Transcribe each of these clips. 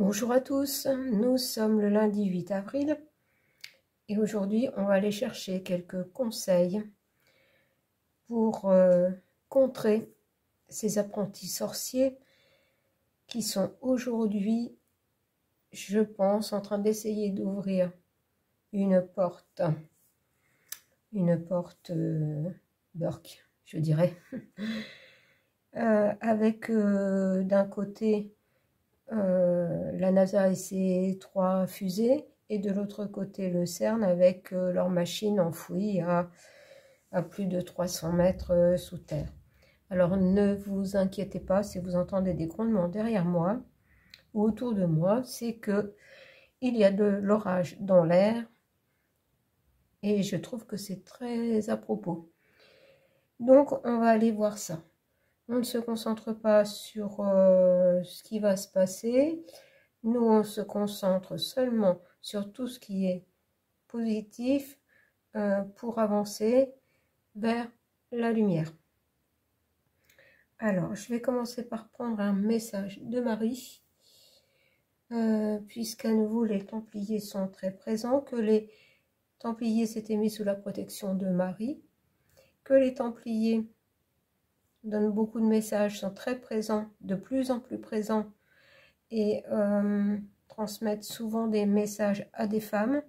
Bonjour à tous, nous sommes le lundi 8 avril et aujourd'hui on va aller chercher quelques conseils pour contrer ces apprentis sorciers qui sont aujourd'hui, je pense, en train d'essayer d'ouvrir une porte Burke, je dirais, avec d'un côté la NASA et ses 3 fusées, et de l'autre côté le CERN avec leur machine enfouie à plus de 300 mètres sous terre. Alors ne vous inquiétez pas si vous entendez des grondements derrière moi ou autour de moi, c'est que il y a de l'orage dans l'air et je trouve que c'est très à propos. Donc on va aller voir ça. On ne se concentre pas sur ce qui va se passer. Nous, on se concentre seulement sur tout ce qui est positif pour avancer vers la lumière. Alors, je vais commencer par prendre un message de Marie, puisqu'à nouveau les Templiers sont très présents, que les Templiers s'étaient mis sous la protection de Marie, que les Templiers donnent beaucoup de messages, sont très présents, de plus en plus présents, et transmettent souvent des messages à des femmes.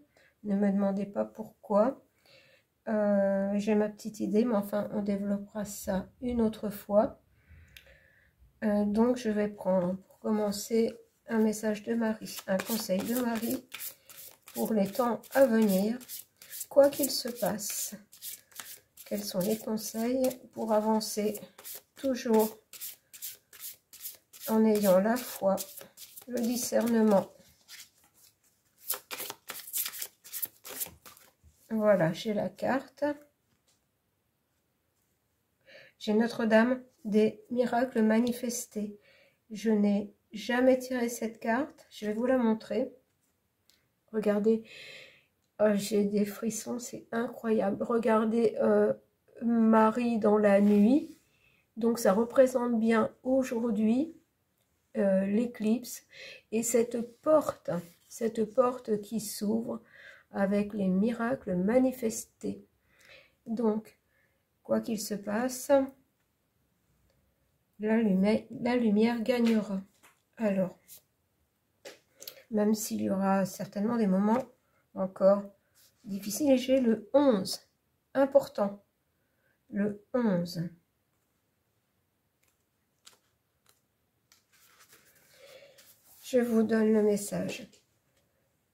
Ne me demandez pas pourquoi. J'ai ma petite idée, mais enfin, on développera ça une autre fois. Donc, je vais prendre, pour commencer, un message de Marie, un conseil de Marie pour les temps à venir, quoi qu'il se passe. Quels sont les conseils pour avancer toujours en ayant la foi, le discernement. Voilà, j'ai la carte. J'ai Notre-Dame des miracles manifestés. Je n'ai jamais tiré cette carte. Je vais vous la montrer. Regardez, j'ai des frissons, c'est incroyable. Regardez Marie dans la nuit. Donc ça représente bien aujourd'hui l'éclipse et cette porte qui s'ouvre avec les miracles manifestés. Donc, quoi qu'il se passe, la lumière gagnera. Alors, même s'il y aura certainement des moments encore difficiles, et j'ai le 11, important, le 11. Je vous donne le message.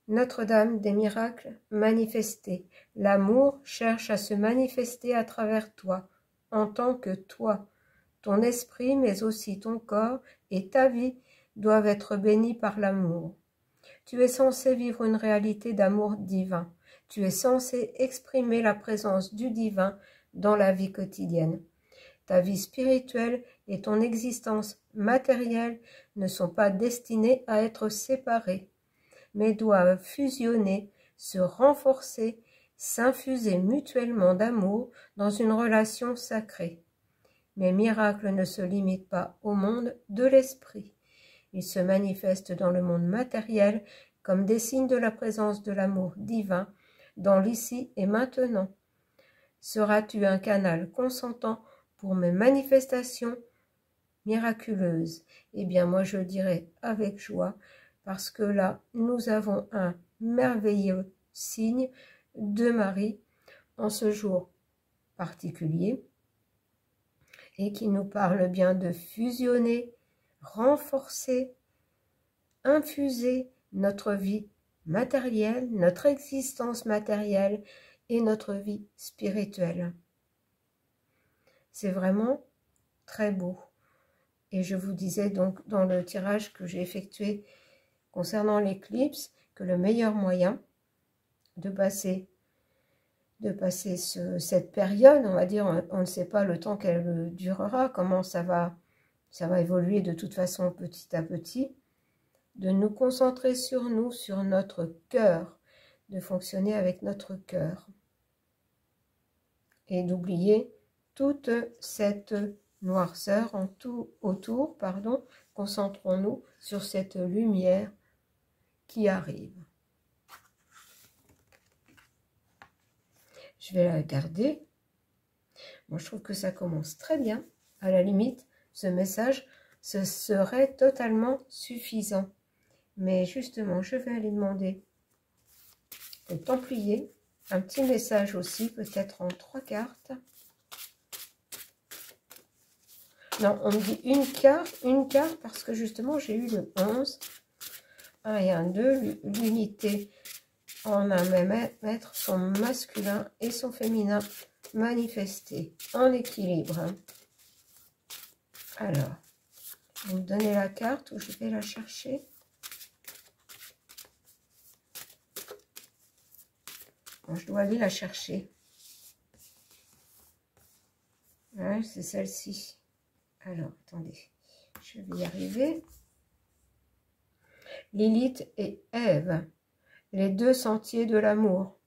Notre-Dame des miracles manifestés. L'amour cherche à se manifester à travers toi, en tant que toi. Ton esprit, mais aussi ton corps et ta vie doivent être bénis par l'amour. Tu es censé vivre une réalité d'amour divin. Tu es censé exprimer la présence du divin dans la vie quotidienne. Ta vie spirituelle et ton existence matérielle ne sont pas destinées à être séparées, mais doivent fusionner, se renforcer, s'infuser mutuellement d'amour dans une relation sacrée. Mes miracles ne se limitent pas au monde de l'esprit. Ils se manifestent dans le monde matériel comme des signes de la présence de l'amour divin dans l'ici et maintenant. Seras-tu un canal consentant pour mes manifestations miraculeuses? Eh bien, moi, je le dirais avec joie, parce que là, nous avons un merveilleux signe de Marie en ce jour particulier et qui nous parle bien de fusionner, renforcer, infuser notre vie matérielle, notre existence matérielle et notre vie spirituelle. C'est vraiment très beau. Et je vous disais donc dans le tirage que j'ai effectué concernant l'éclipse que le meilleur moyen de passer cette période, on va dire, on ne sait pas le temps qu'elle durera, comment ça va évoluer de toute façon petit à petit, de nous concentrer sur nous, sur notre cœur, de fonctionner avec notre cœur et d'oublier toute cette noirceur autour, concentrons-nous sur cette lumière qui arrive. Je vais la garder. Moi, je trouve que ça commence très bien. À la limite, ce message, ce serait totalement suffisant. Mais justement, je vais aller demander au Templier un petit message aussi, peut-être en 3 cartes. Non, on me dit une carte parce que justement, j'ai eu le 11. 1 et 1, 2, l'unité en un même être, son masculin et son féminin manifestés en équilibre. Alors, vous me donnez la carte ou je vais la chercher. Bon, je dois aller la chercher. Ouais, c'est celle-ci. Alors, attendez, je vais y arriver. Lilith et Ève, les 2 sentiers de l'amour.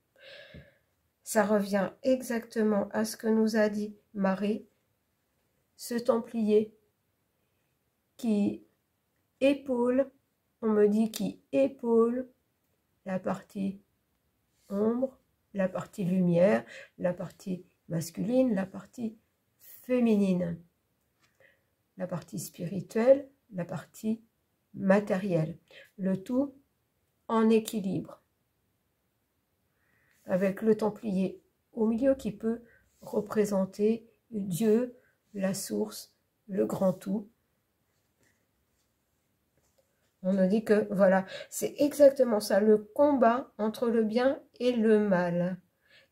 Ça revient exactement à ce que nous a dit Marie, ce Templier qui épaule, on me dit qui épaule la partie ombre, la partie lumière, la partie masculine, la partie féminine, la partie spirituelle, la partie matérielle, le tout en équilibre, avec le Templier au milieu qui peut représenter Dieu, la source, le grand tout. On nous dit que, voilà, c'est exactement ça, le combat entre le bien et le mal,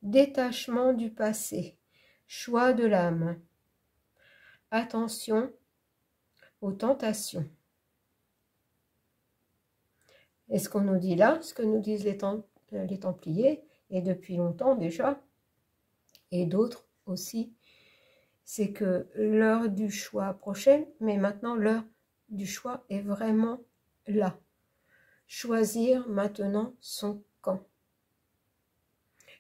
détachement du passé, choix de l'âme, attention aux tentations. Et ce qu'on nous dit là, ce que nous disent les Templiers, et depuis longtemps déjà, et d'autres aussi, c'est que l'heure du choix prochaine, mais maintenant l'heure du choix est vraiment là. Choisir maintenant son camp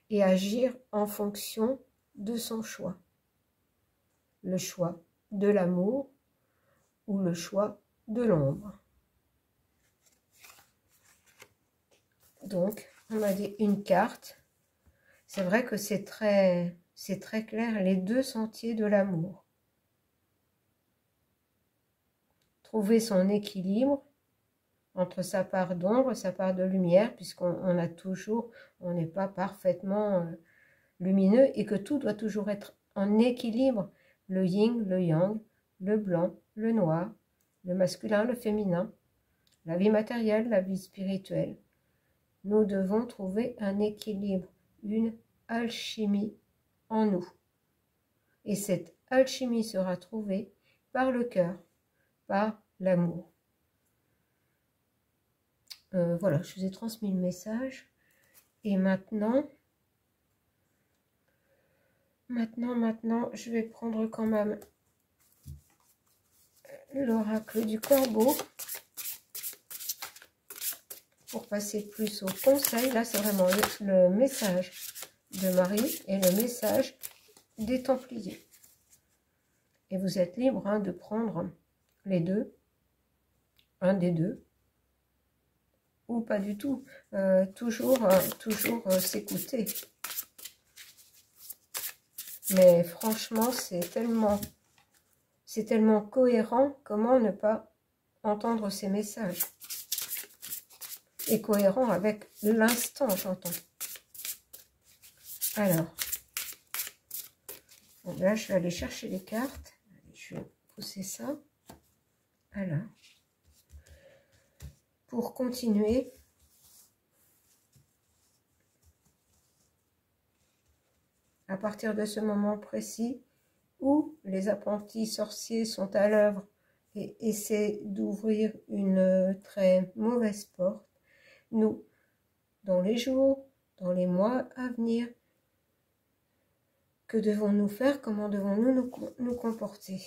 et agir en fonction de son choix. Le choix de l'amour ou le choix de l'ombre. Donc, on a dit une carte. C'est vrai que c'est très clair, les 2 sentiers de l'amour. Trouver son équilibre entre sa part d'ombre et sa part de lumière, puisqu'on a toujours, on n'est pas parfaitement lumineux et que tout doit toujours être en équilibre. Le yin, le yang, le blanc, le noir, le masculin, le féminin, la vie matérielle, la vie spirituelle. Nous devons trouver un équilibre, une alchimie en nous. Et cette alchimie sera trouvée par le cœur, par l'amour. Voilà, je vous ai transmis le message. Et maintenant, je vais prendre quand même l'oracle du corbeau pour passer plus au conseil. Là, c'est vraiment le message de Marie et le message des Templiers. Et vous êtes libre de prendre les deux, un des deux, ou pas du tout. Toujours s'écouter. Mais franchement, c'est tellement cohérent. Comment ne pas entendre ces messages? Et cohérent avec l'instant, j'entends. Alors, bon, là, je vais aller chercher les cartes. Je vais pousser ça. Alors, pour continuer, à partir de ce moment précis où les apprentis sorciers sont à l'œuvre et essaient d'ouvrir une très mauvaise porte, nous, dans les jours, dans les mois à venir, que devons-nous faire? Comment devons-nous nous comporter?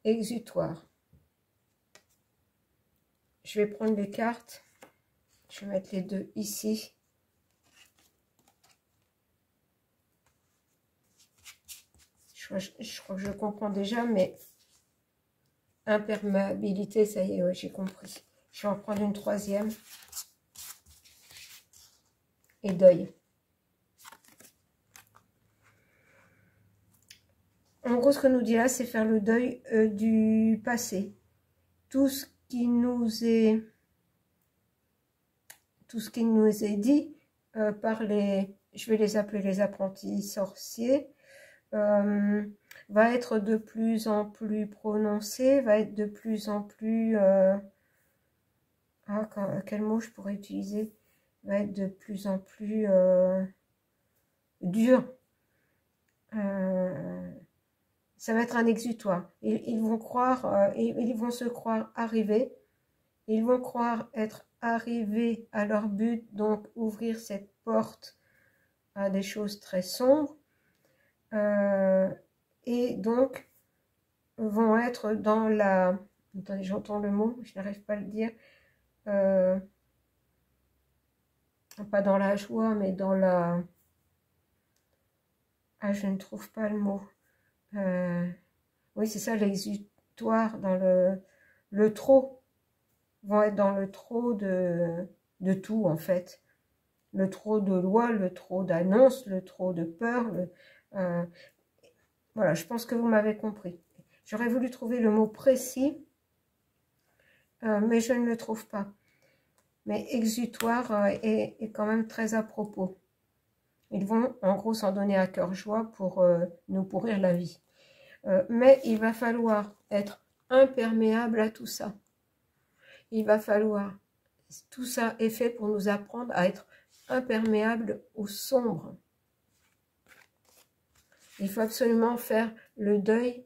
Exutoire. Je vais prendre les cartes. Je vais mettre les deux ici. Je crois que je comprends déjà, mais Imperméabilité, ça y est, ouais, j'ai compris. Je vais en prendre une troisième. Et deuil. En gros, ce que nous dit là, c'est faire le deuil du passé. Tout ce qui nous est dit par les, je vais les appeler les apprentis sorciers, va être de plus en plus prononcé, va être de plus en plus... quel mot je pourrais utiliser? Va être de plus en plus dur. Ça va être un exutoire. Ils vont croire, ils vont se croire arrivés. Ils vont croire être arrivés à leur but, donc ouvrir cette porte à des choses très sombres. Et donc vont être dans la... Attendez, j'entends le mot, je n'arrive pas à le dire. Pas dans la joie, mais dans la... Ah, je ne trouve pas le mot. Oui, c'est ça, l'exutoire, dans le trop. Vont être dans le trop de tout, en fait. Le trop de lois, le trop d'annonces, le trop de peur. Voilà, je pense que vous m'avez compris. J'aurais voulu trouver le mot précis, mais je ne le trouve pas. Mais exutoire est quand même très à propos. Ils vont en gros s'en donner à cœur joie pour nous pourrir la vie. Mais il va falloir être imperméable à tout ça. Il va falloir, tout ça est fait pour nous apprendre à être imperméable au sombre. Il faut absolument faire le deuil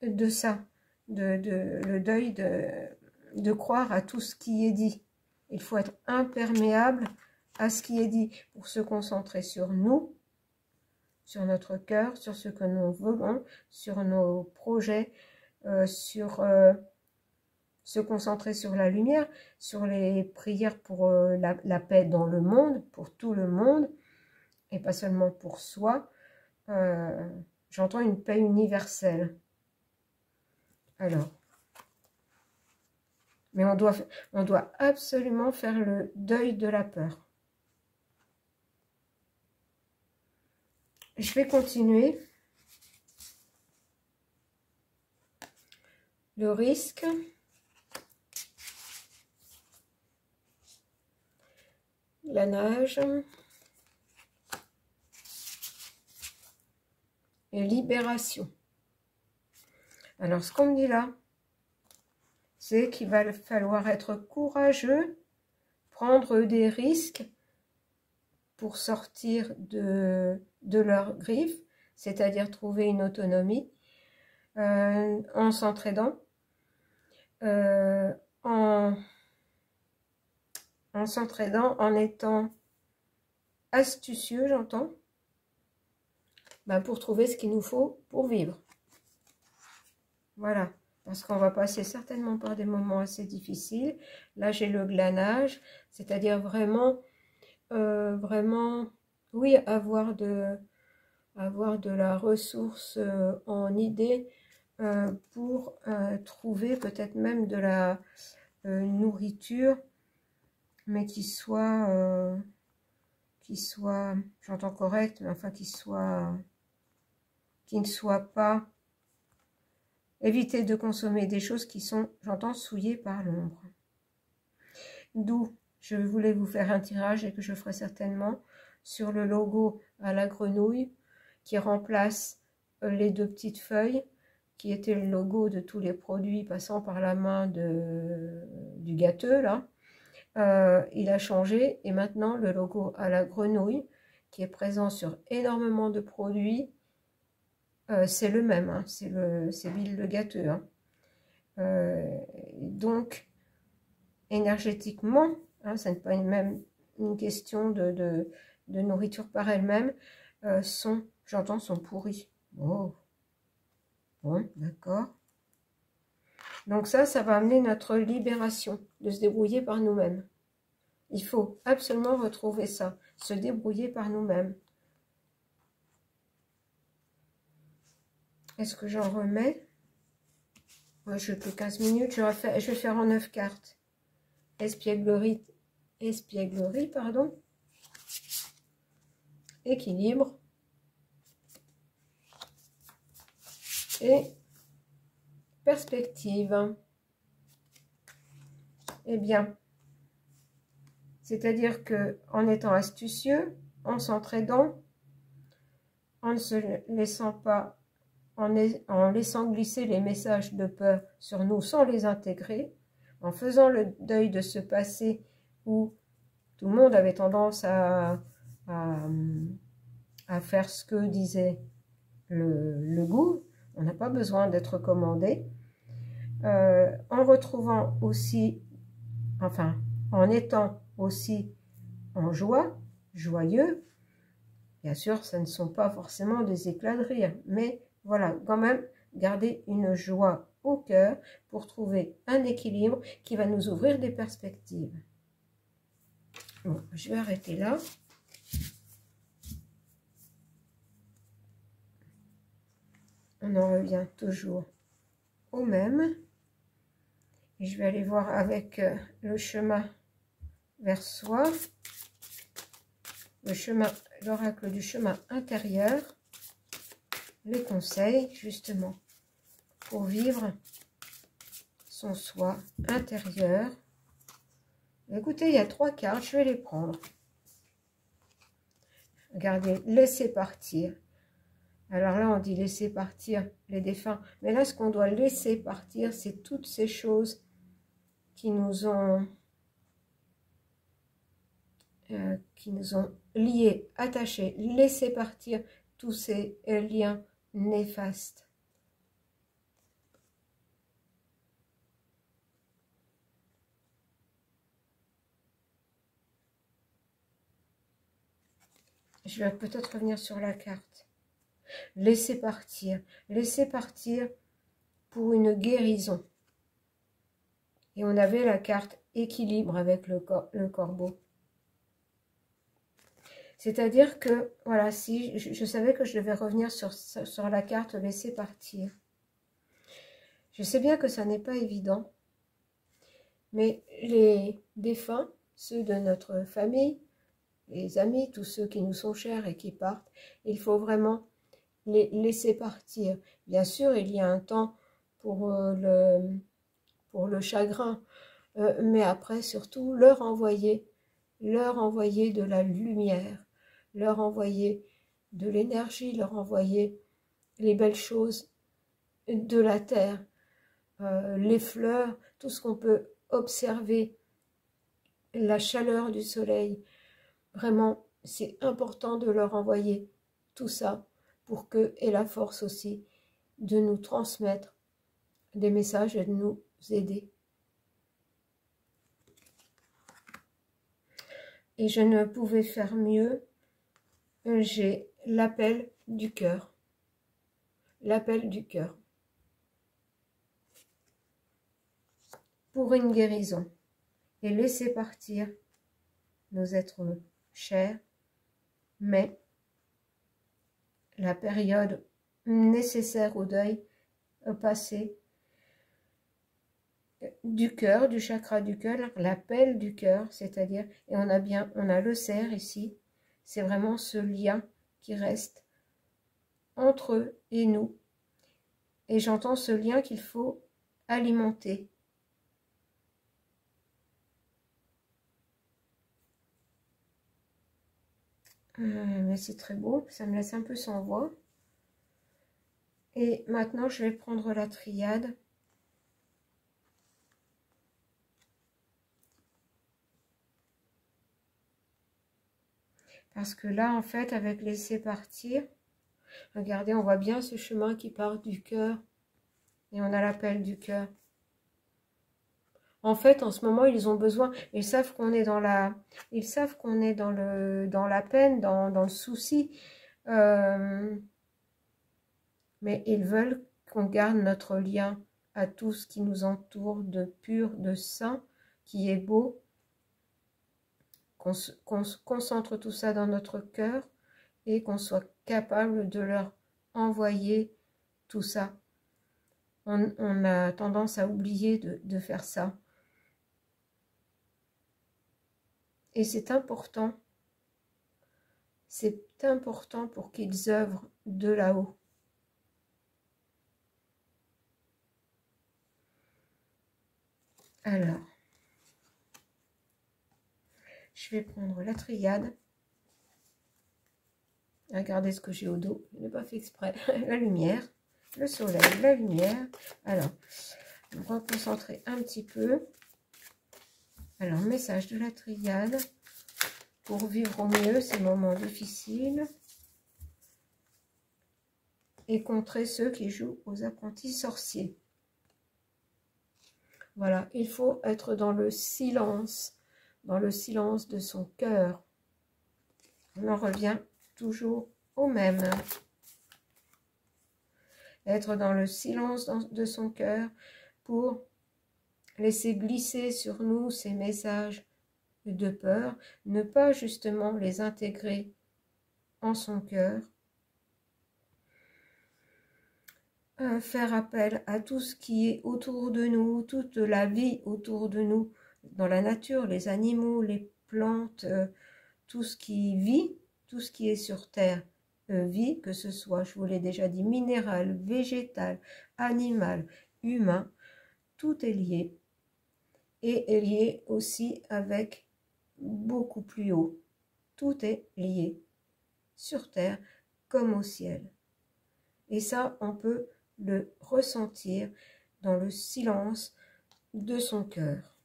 de ça, le deuil de croire à tout ce qui est dit. Il faut être imperméable à ce qui est dit pour se concentrer sur nous, sur notre cœur, sur ce que nous voulons, sur nos projets, se concentrer sur la lumière, sur les prières pour la paix dans le monde, pour tout le monde, et pas seulement pour soi. J'entends une paix universelle. Alors, mais on doit absolument faire le deuil de la peur. Je vais continuer. Le risque. La nage. Et libération. Alors, ce qu'on me dit là, c'est qu'il va falloir être courageux, prendre des risques pour sortir de leurs griffes, c'est-à-dire trouver une autonomie en s'entraidant, en s'entraidant, en étant astucieux, j'entends, pour trouver ce qu'il nous faut pour vivre. Voilà. Parce qu'on va passer certainement par des moments assez difficiles. Là, j'ai le glanage, c'est-à-dire vraiment, oui, avoir de la ressource en idée pour trouver peut-être même de la nourriture, mais qui soit, j'entends correct, mais enfin qui ne soit pas... Éviter de consommer des choses qui sont, j'entends, souillées par l'ombre. D'où je voulais vous faire un tirage et que je ferai certainement sur le logo à la grenouille qui remplace les deux petites feuilles qui étaient le logo de tous les produits passant par la main du gâteux là. Il a changé et maintenant le logo à la grenouille qui est présent sur énormément de produits, c'est le même, hein, c'est Bill le gâteux. Hein. Donc, énergétiquement, hein, ce n'est pas même une question de nourriture par elle-même, j'entends, sont pourris. Oh, bon, d'accord. Donc ça va amener notre libération, de se débrouiller par nous-mêmes. Il faut absolument retrouver ça, se débrouiller par nous-mêmes. Est-ce que j'en remets? Moi, je n'ai que 15 minutes. Je vais faire en 9 cartes. Espièglerie, pardon. Équilibre. Et perspective. Eh bien, c'est-à-dire que en étant astucieux, en s'entraidant, en ne se laissant pas, en laissant glisser les messages de peur sur nous sans les intégrer, en faisant le deuil de ce passé où tout le monde avait tendance à faire ce que disait le goût, on n'a pas besoin d'être commandé, en retrouvant aussi, enfin, en étant aussi en joie, joyeux. Bien sûr, ce ne sont pas forcément des éclats de rire, mais voilà, quand même, garder une joie au cœur pour trouver un équilibre qui va nous ouvrir des perspectives. Bon, je vais arrêter là. On en revient toujours au même. Et je vais aller voir avec le chemin vers soi, l'oracle du chemin intérieur, les conseils justement pour vivre son soi intérieur. Écoutez, il y a 3 cartes, je vais les prendre. Regardez, laissez partir. Alors là, on dit laisser partir les défunts. Mais là, ce qu'on doit laisser partir, c'est toutes ces choses qui nous ont liés, attachés. Laisser partir tous ces liens néfastes. Je vais peut-être revenir sur la carte. Laisser partir pour une guérison. Et on avait la carte équilibre avec le corbeau. C'est-à-dire que, voilà, si je savais que je devais revenir sur la carte laisser partir. Je sais bien que ça n'est pas évident, mais les défunts, ceux de notre famille, les amis, tous ceux qui nous sont chers et qui partent, il faut vraiment les laisser partir. Bien sûr, il y a un temps pour le chagrin, mais après, surtout, leur envoyer de la lumière, leur envoyer de l'énergie, leur envoyer les belles choses de la terre, les fleurs, tout ce qu'on peut observer, la chaleur du soleil. Vraiment, c'est important de leur envoyer tout ça pour qu'eux aient la force aussi de nous transmettre des messages et de nous aider. Et je ne pouvais faire mieux. J'ai l'appel du cœur. L'appel du cœur. Pour une guérison. Et laisser partir nos êtres chers. Mais la période nécessaire au deuil passé du cœur, du chakra du cœur, l'appel du cœur, c'est-à-dire, et on a le cerf ici, c'est vraiment ce lien qui reste entre eux et nous. Et j'entends ce lien qu'il faut alimenter. Mais c'est très beau, ça me laisse un peu sans voix. Et maintenant, je vais prendre la triade. Parce que là, en fait, avec laisser partir, regardez, on voit bien ce chemin qui part du cœur. Et on a l'appel du cœur. En fait, en ce moment, ils ont besoin, ils savent qu'on est dans la, ils savent qu'on est dans la peine, dans le souci. Mais ils veulent qu'on garde notre lien à tout ce qui nous entoure de pur, de saint, qui est beau. Qu'on concentre tout ça dans notre cœur et qu'on soit capable de leur envoyer tout ça. On a tendance à oublier de faire ça. Et c'est important pour qu'ils œuvrent de là-haut. Alors, je vais prendre la triade. Regardez ce que j'ai au dos, je n'ai pas fait exprès. La lumière, le soleil, la lumière. Alors, on va concentrer un petit peu. Alors, message de la triade pour vivre au mieux ces moments difficiles et contrer ceux qui jouent aux apprentis sorciers. Voilà, il faut être dans le silence de son cœur. On en revient toujours au même. Être dans le silence de son cœur pour laisser glisser sur nous ces messages de peur, ne pas justement les intégrer en son cœur, faire appel à tout ce qui est autour de nous, toute la vie autour de nous, dans la nature, les animaux, les plantes, tout ce qui vit, tout ce qui est sur terre vit, que ce soit, je vous l'ai déjà dit, minéral, végétal, animal, humain, tout est lié, et est lié aussi avec beaucoup plus haut. Tout est lié, sur terre comme au ciel. Et ça, on peut le ressentir dans le silence de son cœur.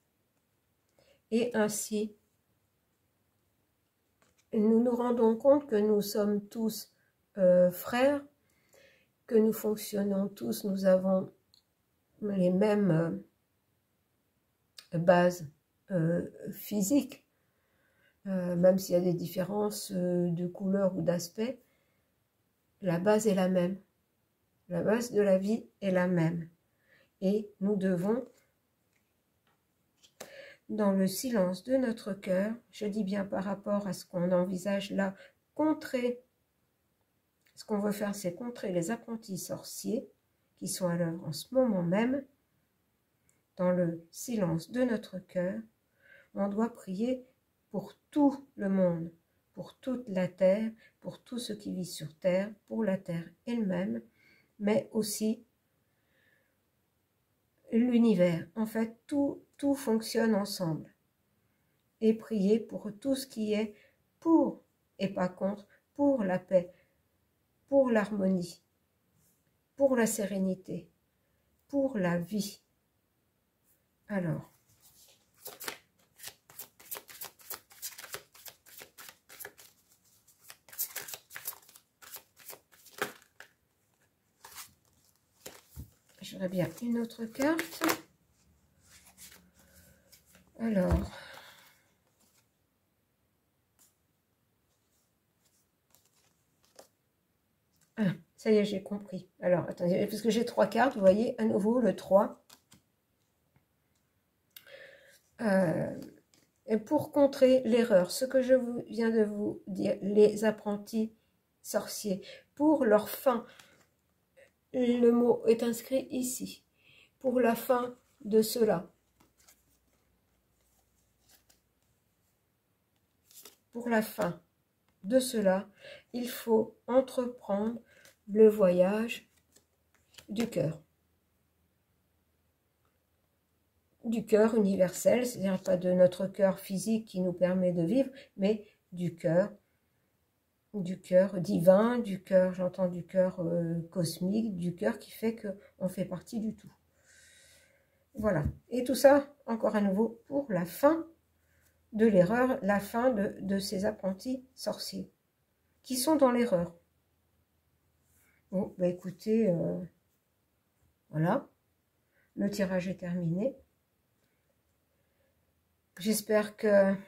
Et ainsi, nous nous rendons compte que nous sommes tous frères, que nous fonctionnons tous, nous avons les mêmes bases physiques, même s'il y a des différences de couleur ou d'aspect, la base est la même. La base de la vie est la même. Et nous devons, dans le silence de notre cœur, je dis bien par rapport à ce qu'on envisage là, contrer, ce qu'on veut faire, c'est contrer les apprentis sorciers qui sont à l'œuvre en ce moment même. Dans le silence de notre cœur, on doit prier pour tout le monde, pour toute la terre, pour tout ce qui vit sur terre, pour la terre elle-même, mais aussi l'univers. En fait, tout fonctionne ensemble. Et prier pour tout ce qui est pour, et pas contre, pour la paix, pour l'harmonie, pour la sérénité, pour la vie. Alors, j'aurais bien une autre carte. Alors, ça y est, j'ai compris. Alors, attendez, parce que j'ai 3 cartes, vous voyez, à nouveau le 3. Et pour contrer l'erreur, ce que je viens de vous dire, les apprentis sorciers, pour leur fin, le mot est inscrit ici, pour la fin de cela. Pour la fin de cela, il faut entreprendre le voyage du cœur. Du cœur universel, c'est-à-dire pas de notre cœur physique qui nous permet de vivre, mais du cœur divin, du cœur, j'entends du cœur cosmique, du cœur qui fait qu'on fait partie du tout. Voilà. Et tout ça, encore à nouveau, pour la fin de l'erreur, la fin de ces apprentis sorciers, qui sont dans l'erreur. Bon, bah écoutez, voilà, le tirage est terminé. J'espère qu'il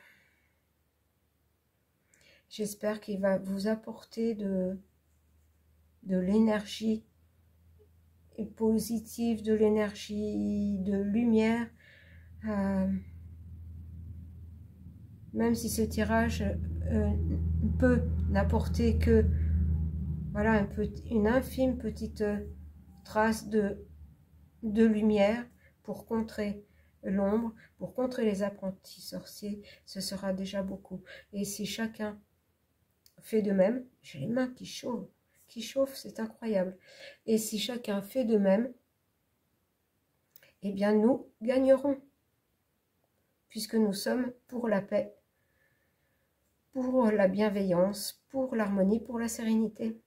va vous apporter de l'énergie positive, de l'énergie de lumière, même si ce tirage peut n'apporter que voilà une infime petite trace de de lumière pour contrer l'ombre, pour contrer les apprentis sorciers, ce sera déjà beaucoup. Et si chacun fait de même, j'ai les mains qui chauffent, c'est incroyable. Et si chacun fait de même, eh bien nous gagnerons, puisque nous sommes pour la paix, pour la bienveillance, pour l'harmonie, pour la sérénité.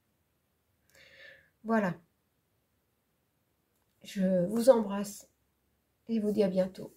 Voilà. Je vous embrasse et vous dis à bientôt.